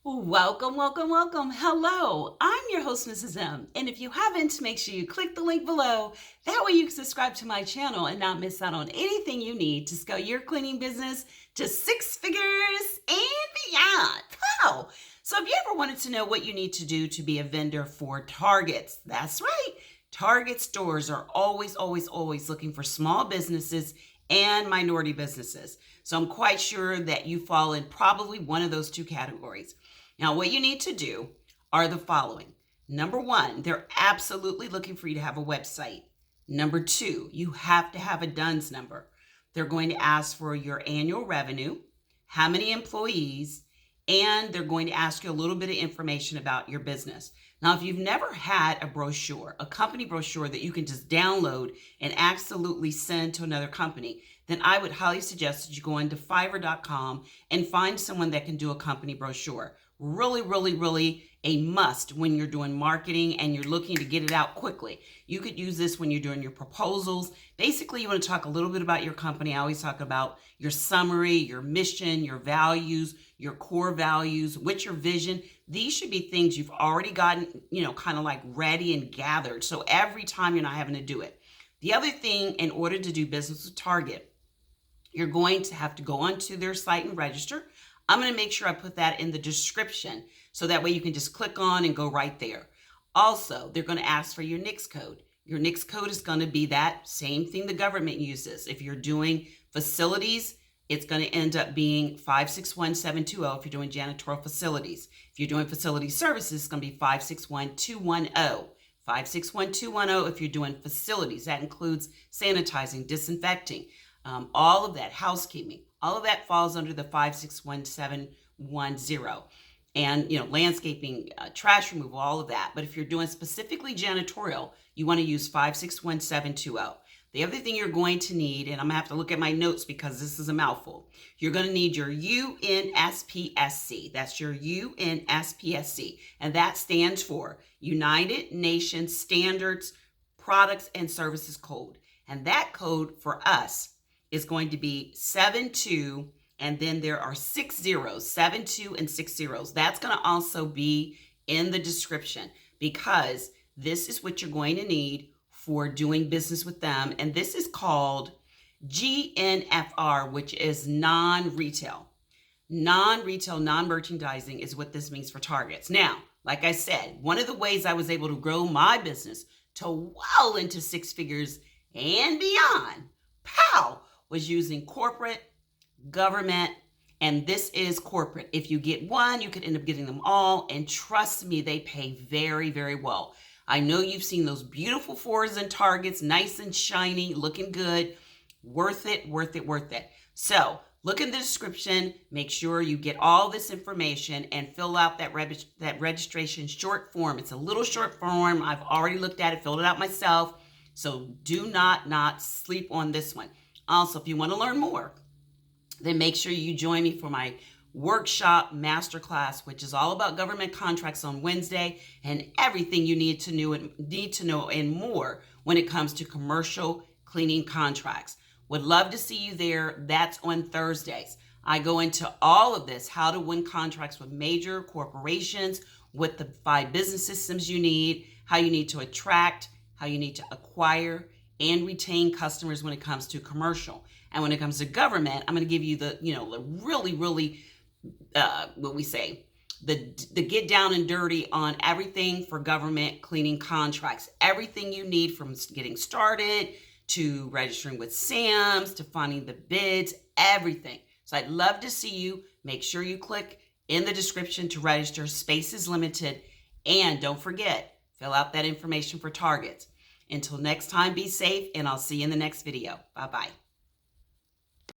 Welcome, welcome, welcome. Hello, I'm your host, Mrs. M. And if you haven't, make sure you click the link below. That way you can subscribe to my channel and not miss out on anything you need to scale your cleaning business to six figures and beyond. Wow. So if you ever wanted to know what you need to do to be a vendor for Targets, that's right. Target stores are always looking for small businesses and minority businesses. So I'm quite sure that you fall in probably one of those two categories. Now, what you need to do are the following. Number one, they're absolutely looking for you to have a website. Number two, you have to have a DUNS number. They're going to ask for your annual revenue, how many employees, and they're going to ask you a little bit of information about your business. Now, if you've never had a brochure, a company brochure that you can just download and absolutely send to another company, then I would highly suggest that you go into Fiverr.com and find someone that can do a company brochure. Really a must when you're doing marketing and you're looking to get it out quickly. You could use this when you're doing your proposals. Basically, you want to talk a little bit about your company. I always talk about your summary, your mission, your values, your core values, what's your vision. These should be things you've already gotten, kind of like ready and gathered. So every time you're not having to do it. The other thing, in order to do business with Target, you're going to have to go onto their site and register. I'm going to make sure I put that in the description so that way you can just click on and go right there. Also, they're going to ask for your NAICS code. Your NAICS code is going to be that same thing the government uses. If you're doing facilities, it's going to end up being 561720 if you're doing janitorial facilities. If you're doing facility services, it's going to be 561210. 561210 if you're doing facilities. That includes sanitizing, disinfecting, all of that, housekeeping. All of that falls under the 561710. And, landscaping, trash removal, all of that. But if you're doing specifically janitorial, you want to use 561720. The other thing you're going to need, and I'm going to have to look at my notes because this is a mouthful. You're going to need your UNSPSC. That's your UNSPSC. And that stands for United Nations Standards, Products, and Services Code. And that code for us is going to be 72, and then there are 6 zeros, 72 and 6 zeros. That's going to also be in the description because this is what you're going to need for doing business with them. And this is called GNFR, which is non-retail. Non-retail, non-merchandising is what this means for Targets. Now, like I said, one of the ways I was able to grow my business to well into six figures and beyond, was using corporate, government, and this is corporate. If you get one, you could end up getting them all, and trust me, they pay very well. I know you've seen those beautiful fours and Targets, nice and shiny, looking good. Worth it. So look in the description, make sure you get all this information and fill out that registration short form. It's a little short form. I've already looked at it, filled it out myself. So do not sleep on this one. Also, if you want to learn more, then make sure you join me for my workshop Masterclass, which is all about government contracts on Wednesday and everything you need to know and more when it comes to commercial cleaning contracts. Would love to see you there. That's on Thursdays. I go into all of this, how to win contracts with major corporations, what the 5 business systems you need, how you need to attract, how you need to acquire and retain customers when it comes to commercial. And when it comes to government, I'm going to give you the, the get down and dirty on everything for government cleaning contracts. Everything you need from getting started to registering with SAMs to finding the bids, everything. So I'd love to see you. Make sure you click in the description to register. Space is limited. And don't forget, fill out that information for Targets. Until next time, be safe, and I'll see you in the next video. Bye-bye.